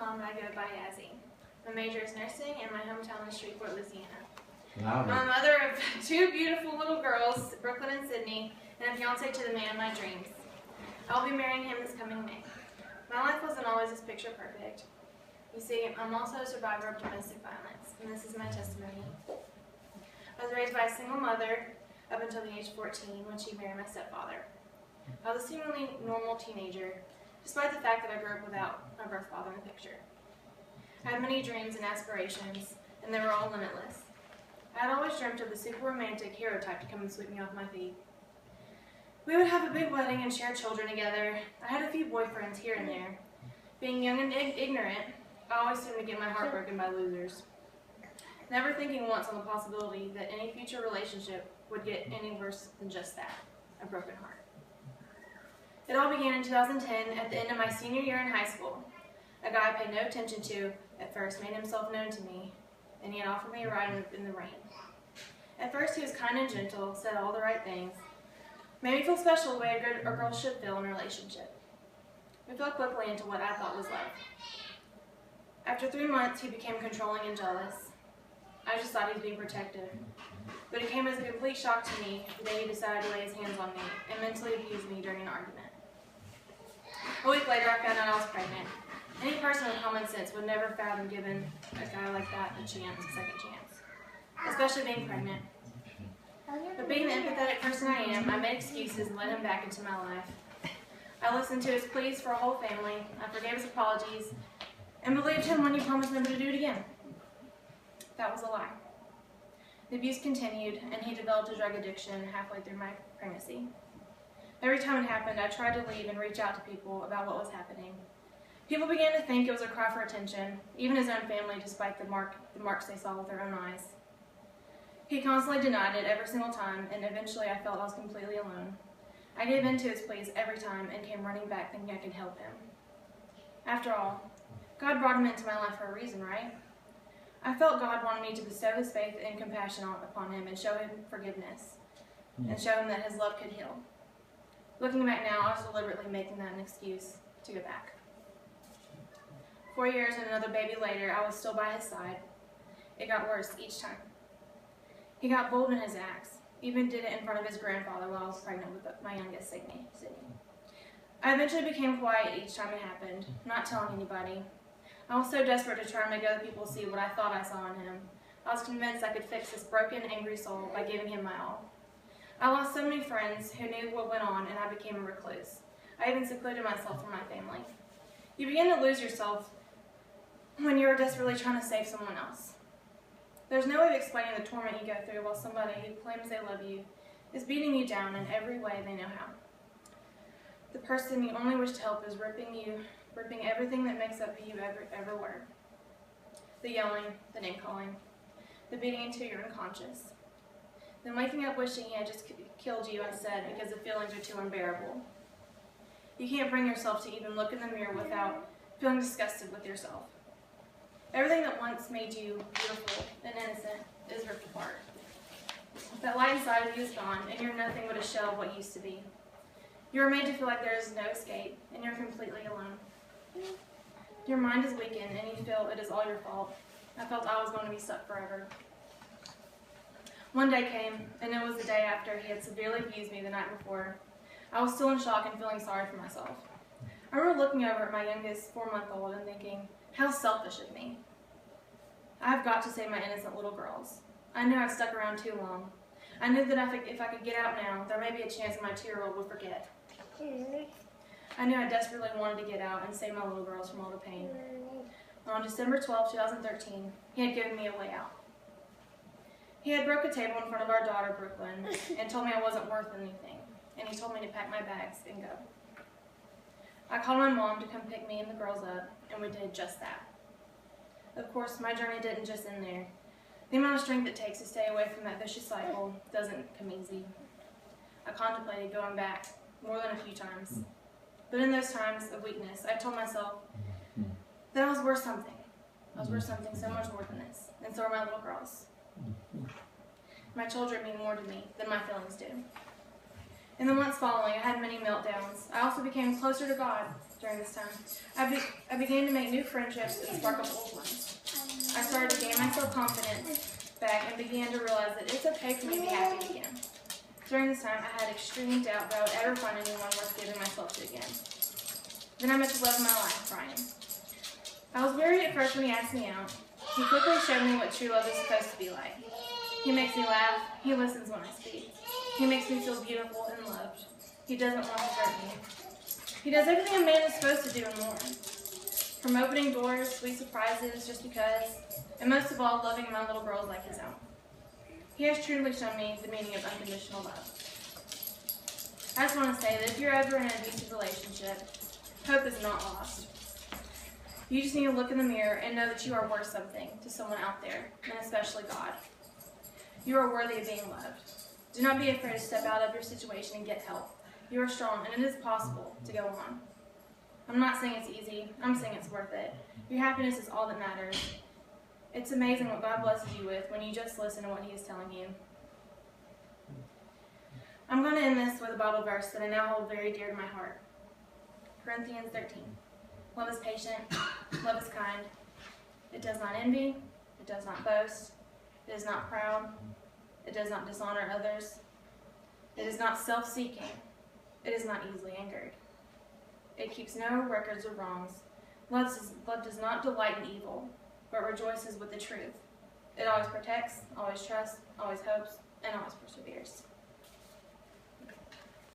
mom, I go by Yazzie. My major is nursing, and my hometown is Shreveport, Louisiana. Louder. I'm a mother of two beautiful little girls, Brooklyn and Sydney, and a fiance to the man of my dreams. I'll be marrying him this coming May. My life wasn't always this picture perfect. You see, I'm also a survivor of domestic violence, and this is my testimony. I was raised by a single mother up until the age of 14 when she married my stepfather. I was a seemingly normal teenager, despite the fact that I grew up without my birth father in the picture. I had many dreams and aspirations, and they were all limitless. I had always dreamt of the super romantic hero type to come and sweep me off my feet. We would have a big wedding and share children together. I had a few boyfriends here and there. Being young and ignorant, I always seemed to get my heart broken by losers. Never thinking once on the possibility that any future relationship would get any worse than just that, a broken heart. It all began in 2010 at the end of my senior year in high school. A guy I paid no attention to at first made himself known to me, and he had offered me a ride in the rain. At first he was kind and gentle, said all the right things, made me feel special the way a girl should feel in a relationship. We fell quickly into what I thought was love. After 3 months, he became controlling and jealous. I just thought he was being protective. But it came as a complete shock to me the day he decided to lay his hands on me and mentally abuse me during an argument. A week later, I found out I was pregnant. Any person with common sense would never fathom giving a guy like that a second chance, especially being pregnant. But being the empathetic person I am, I made excuses and let him back into my life. I listened to his pleas for a whole family, I forgave his apologies, and believed him when he promised never to do it again. That was a lie. The abuse continued, and he developed a drug addiction halfway through my pregnancy. Every time it happened, I tried to leave and reach out to people about what was happening. People began to think it was a cry for attention, even his own family, despite the marks they saw with their own eyes. He constantly denied it every single time, and eventually I felt I was completely alone. I gave in to his pleas every time and came running back thinking I could help him. After all, God brought him into my life for a reason, right? I felt God wanted me to bestow his faith and compassion upon him and show him forgiveness, and show him that his love could heal. Looking back now, I was deliberately making that an excuse to go back. 4 years and another baby later, I was still by his side. It got worse each time. He got bold in his acts, even did it in front of his grandfather while I was pregnant with my youngest, Sydney. I eventually became quiet each time it happened, not telling anybody. I was so desperate to try and make other people see what I thought I saw in him. I was convinced I could fix this broken, angry soul by giving him my all. I lost so many friends who knew what went on, and I became a recluse. I even secluded myself from my family. You begin to lose yourself when you're desperately trying to save someone else. There's no way of explaining the torment you go through while somebody who claims they love you is beating you down in every way they know how. The person you only wish to help is ripping everything that makes up who you ever were. The yelling, the name calling, the beating until you're unconscious. Then waking up wishing he had just killed you instead because the feelings are too unbearable. You can't bring yourself to even look in the mirror without feeling disgusted with yourself. Everything that once made you beautiful and innocent is ripped apart. That light inside of you is gone, and you're nothing but a shell of what used to be. You are made to feel like there is no escape, and you're completely alone. Your mind is weakened, and you feel it is all your fault. I felt I was going to be stuck forever. One day came, and it was the day after he had severely abused me the night before. I was still in shock and feeling sorry for myself. I remember looking over at my youngest 4-month-old and thinking, how selfish of me. I've got to save my innocent little girls. I knew I'd stuck around too long. I knew that if I could get out now, there may be a chance my 2-year-old would forget. I knew I desperately wanted to get out and save my little girls from all the pain. On December 12, 2013, he had given me a way out. He had broke a table in front of our daughter, Brooklyn, and told me I wasn't worth anything, and he told me to pack my bags and go. I called my mom to come pick me and the girls up, and we did just that. Of course, my journey didn't just end there. The amount of strength it takes to stay away from that vicious cycle doesn't come easy. I contemplated going back more than a few times. But in those times of weakness, I told myself that I was worth something. I was worth something so much more than this, and so are my little girls. My children mean more to me than my feelings do. In the months following, I had many meltdowns. I also became closer to God during this time. I began to make new friendships and spark up old ones. I started to gain my self-confidence back and began to realize that it's okay for me to be happy again. During this time, I had extreme doubt that I would ever find anyone worth giving myself to again. Then I met the love of my life, Brian. I was worried at first when he asked me out. He quickly showed me what true love is supposed to be like. He makes me laugh. He listens when I speak. He makes me feel beautiful and loved. He doesn't want to hurt me. He does everything a man is supposed to do and more. From opening doors, sweet surprises just because, and most of all, loving my little girls like his own. He has truly shown me the meaning of unconditional love. I just want to say that if you're ever in an abusive relationship, hope is not lost. You just need to look in the mirror and know that you are worth something to someone out there, and especially God. You are worthy of being loved. Do not be afraid to step out of your situation and get help. You are strong, and it is possible to go on. I'm not saying it's easy. I'm saying it's worth it. Your happiness is all that matters. It's amazing what God blesses you with when you just listen to what He is telling you. I'm going to end this with a Bible verse that I now hold very dear to my heart. Corinthians 13. Love is patient. Love is kind. It does not envy. It does not boast. It is not proud. It does not dishonor others. It is not self-seeking. It is not easily angered. It keeps no records of wrongs. Love does not delight in evil, but rejoices with the truth. It always protects, always trusts, always hopes, and always perseveres.